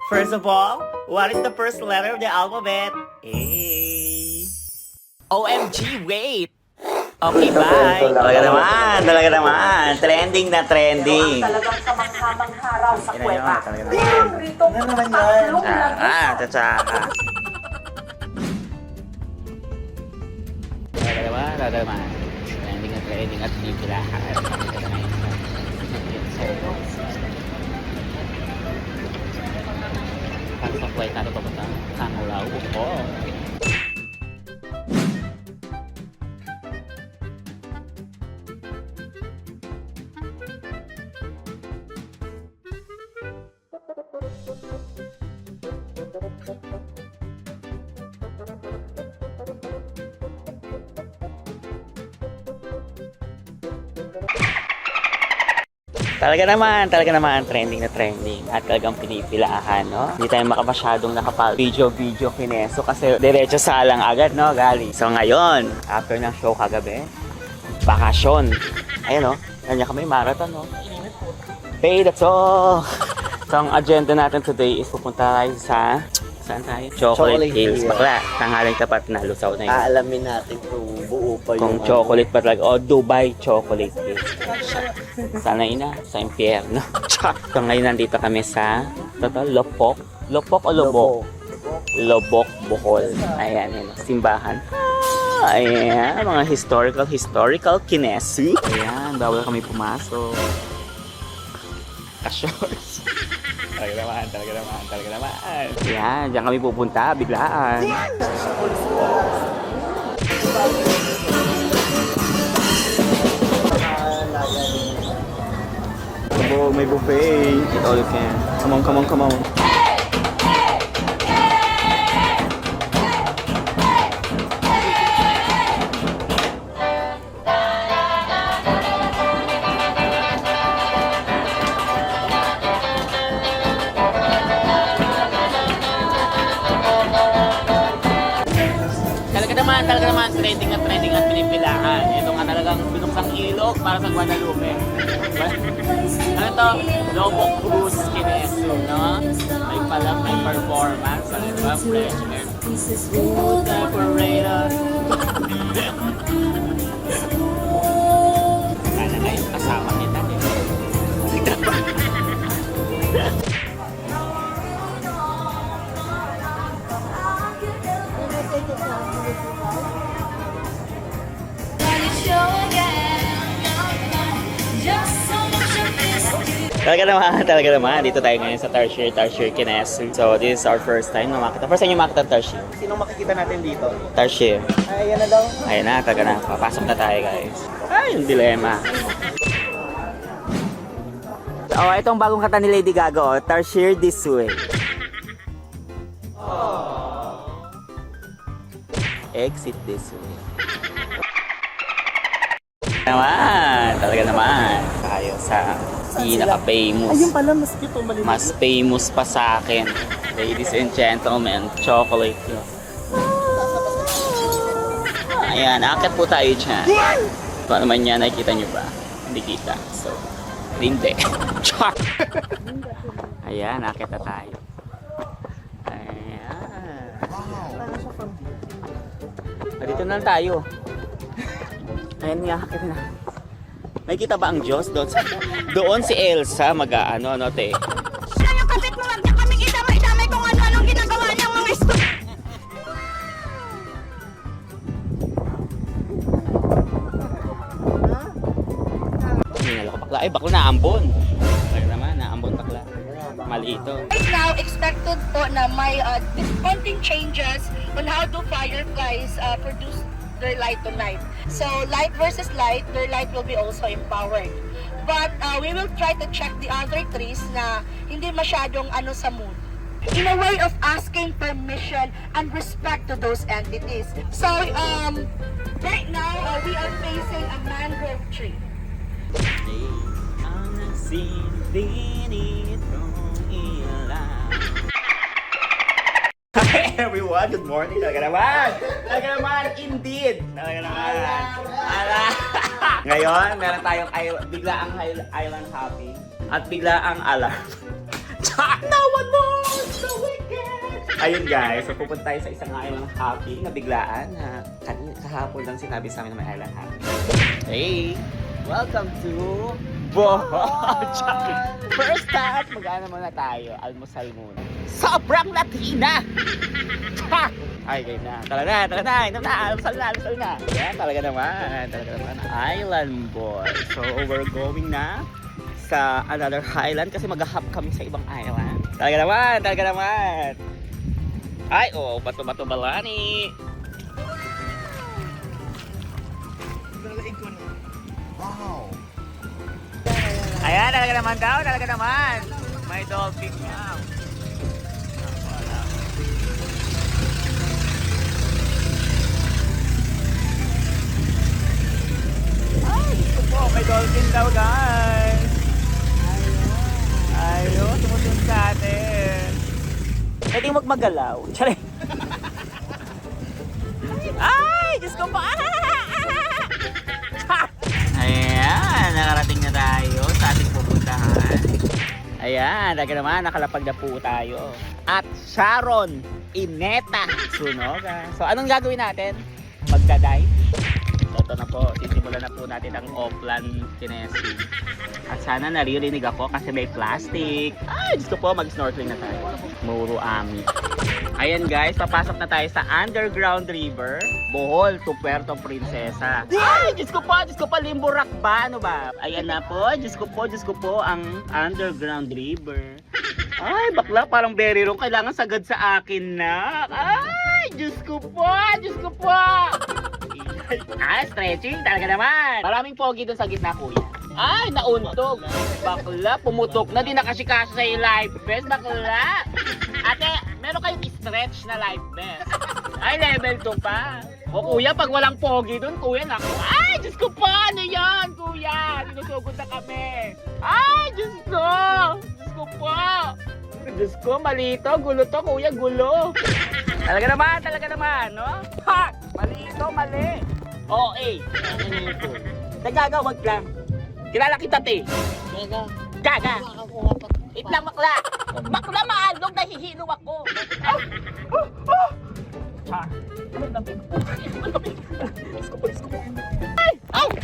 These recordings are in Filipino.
First of all, what is the first letter of the alphabet? A. OMG, wait! Okay, bye! Talaga naman. Trending na trending. Talagang kamangha-mangha raw sa kweta. Rito, Ano naman yan? Tsaka. Talaga naman. Trending na trending at bibirahan. Sa kweta na papunta. Tangulaw. Oo. Talaga naman, trending na trending at talagang pinipilahan, no? Hindi tayo makapasyadong nakapag-video kineso kasi diretso salang agad, no, galing. So ngayon, after ng show kagabi, bakasyon. Ayun, no? Ganyan kami, marathon, no? Hey, that's all! So ang agenda natin today is pupunta tayo sa... Saan tayo? Chocolate Hills. Bakla, tanghaling tapat na lusaw na yun. Aalamin natin kung buo pa Kung yung... chocolate pa talaga. O, Dubai Chocolate Hills. Sana ina, sa impyerno. So ngayon nandito kami sa Lopok. Lopok o Lobok? Lobok, Bohol. Ayan, yun. Simbahan. Ayan, mga historical kinesi. Ayan, bawal kami pumasok. Ka-shorts. Talaga naman. Ayan, diyan kami pupunta, biglaan. May buffet. Eat all you can. Come on. Talaga naman, trending at pinipilahan. Ito nga talagang binuksang ilog para sa Guadalupe. Ano to? Lobok Cruise Kineso, no? May performance. Ano ba? Fresh air. Smooth operator. Sana ngayon kasama kita. Talaga naman. Dito tayo ngayon sa Tarsier Kineso. So, this is our first time na makita. First time yung makita Tarsier. Sinong makikita natin dito? Tarsier. Ay, yan na daw. Ayun na, talaga na. Papasok na tayo, guys. Ay, yung dilema. Oh, itong bagong kanta ni Lady Gaga, oh. Tarsier this way. Exit this way. Talaga naman. Tayo sa pinaka-famous. Ayun pala, mas cute o maliit. Mas famous pa sa akin. Ladies and gentlemen, chocolate. Ayan, akit po tayo dyan. Kung ano man yan, nakikita nyo ba? Hindi kita. So, hindi. Char! Ayan, akit na tayo. Ayan. Dito na lang tayo. Ayan nga, akit na. Nakikita ba ang Diyos doon? Doon si Elsa mag-ano, te? Siya yung kapit mo, wag niya kaming idamay-damay kung ano-anong ginagawa niyang mga Hinala ko bakla. Ay, bakla naambon. Kaya naman, naambon bakla. Mali ito. Right now, expected po na may disappointing changes on how do fireflies produce their light tonight. So, light versus light, their light will be also empowered. But we will try to check the other trees na hindi masyadong sa mood. In a way of asking permission and respect to those entities. So, right now, we are facing a mangrove tree. Ang nasilbin itong ilan. Hi everyone, good morning. Talaga naman, indeed. Talaga naman. Ngayon, meron tayong biglaang island hopping at biglaang alarm. No Ayun guys, so pupunta tayo sa isang island hopping na biglaan na kahapon lang sinabi sa amin na may island hopping. Hey! Welcome to First stop, mag-ano muna tayo, almusal muna. Sobrang Latina! Ay, game na. Tara na, almusal na. Yan, talaga naman, island boy. So, we're going na sa another island kasi mag-hop kami sa ibang island. Talaga naman. Ay, bato-bato balani. Wow! Ayan, talaga naman. May dolphin nga. Ay, gusto po, may dolphin daw guys. Ayun, tumusun sa atin. Pwede magmagalaw. Tsari. Ay, Diyos ko pa. Ayan, nakarating na tayo sa ating pupuntahan. Ayan, talaga naman, nakalapag na po tayo. At Sharon Ineta Sunoga. So, anong gagawin natin? Magdadive. So, ito na po, sisimulan na po natin ang Oplan Kinesi. At sana naririnig ako kasi may plastic. Ay, Diyos ko po, mag-snorkeling na tayo. Muro Ami. Ayan guys, papasok na tayo sa underground river, Bohol to Puerto Princesa. Ay, Diyos ko po, Limbo Rock ba? Ano ba? Ayan na po, Diyos ko po, ang underground river. Ay, bakla, parang very wrong. Kailangan sagad sa akin na. Ay, Diyos ko po. Ah, stretching, talaga naman. Maraming pogi doon sa gitna, kuya. Ay, nauntog. Bakla, pumutok na. Di nakasikaso sa yung life vest, bakla. Ate, meron kayong stretch na life vest. Ay, level 2 pa. O kuya, pag walang pogi doon, kuya, naku. Ay, Diyos ko po, ano yan, kuya? Sinusugod na kami. Ay, Diyos ko. Diyos ko, mali to. Gulo to, kuya, gulo. Talaga naman, no? Ha! Mali ito, mali. Oo, nagagawag lang. Kilala kita, te. Gaga. Wait lang, bakla. Bakla, maalog, nahihilo ako. Ay!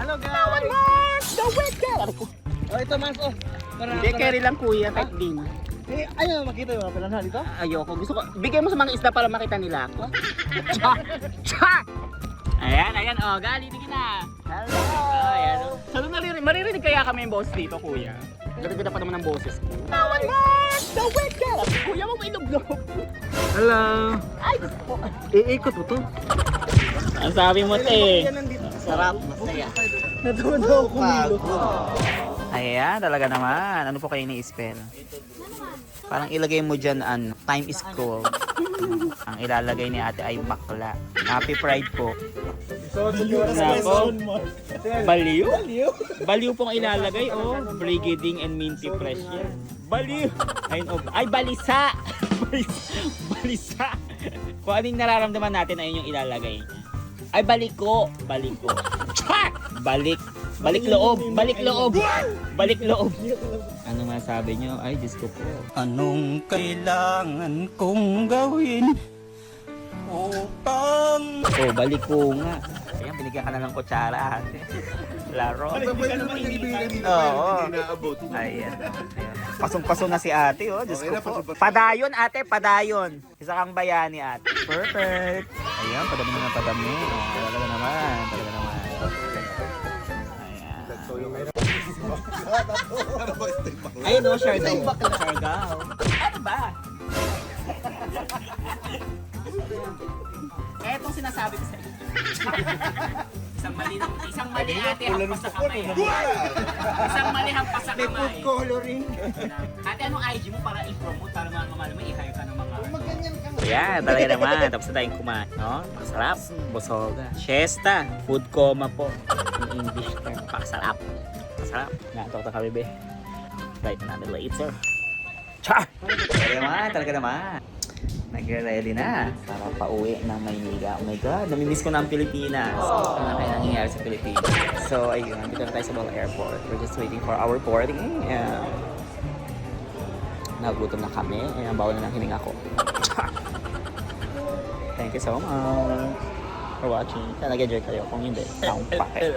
Hello guys! Oh, ito mas oh. Hindi, carry lang kuya, kahit di na. Ayaw makita yung mga pilanhan dito? Ayoko, gusto ko, bigay mo sa mga isda para makita nila ako. Ayan, gali, tingin na. Hello! Ayan, so, maririnig kaya kami yung boses dito, kuya. Ganda pa naman ang boses ko. Kuya, mo ilog-log. Hello! Ay, gusto ko. Iikot mo to? Ang sabi mo, te. Sarap, masaya. Natuwa daw kumilo. Ayan, talaga naman. Ano po kayo ni-spell? Parang ilagay mo dyan, time is cold. Ang ilalagay ni ate ay bakla. Happy Pride po. Nako. Baliw? Baliw pong ilalagay, oh. Brigading and minty fresh yan. Baliw! Ay, balisa! Balisa! Kung anong nararamdaman natin, ayun yung ilalagay. Ay, baliko! Balik loob! Ano masabi nyo? Ay, Diyos ko po. Anong kailangan kong gawin upang... Oh, balik ko nga. Ayan, binigyan ka na ng kutsara, ate. Laro. Oo. Ayan. Pasong-paso na si ate, oh. Diyos ko po. Padayon, ate, padayon. Isa kang bayani, ate. Perfect. Ayan, padami na ng padami. Oh, talaga naman. Ayun, oh, Siargao. Ano ba? Etong sinasabi ko sa inyo. Isang mali ate hampas sa kamay. Isang mali hampas sa kamay. May food coloring. Ate, anong IG mo para i-promote? Para mga mamalo mo, i-hire ka ng mga... Ayan, talaga naman. Tapos na tayong kumain. No? Pakasarap. Bosoga. Siesta. Food coma po. In English term. Pakasarap. Pakasarap. Natok na kami, be. Right namin later. Char! Talaga naman. Nag-ready na para pauwi ng Maynila. Oh my God, namimiss ko na ang Pilipinas. Ano kaya nangyayari sa Pilipinas? So, ayun, dito na tayo sa Bohol Airport. We're just waiting for our boarding. Nagutom na kami. Ayan, bawal na ng hininga ko. Thank you so much for watching. Sana nag-enjoy kayo. Kung hindi, taong pake.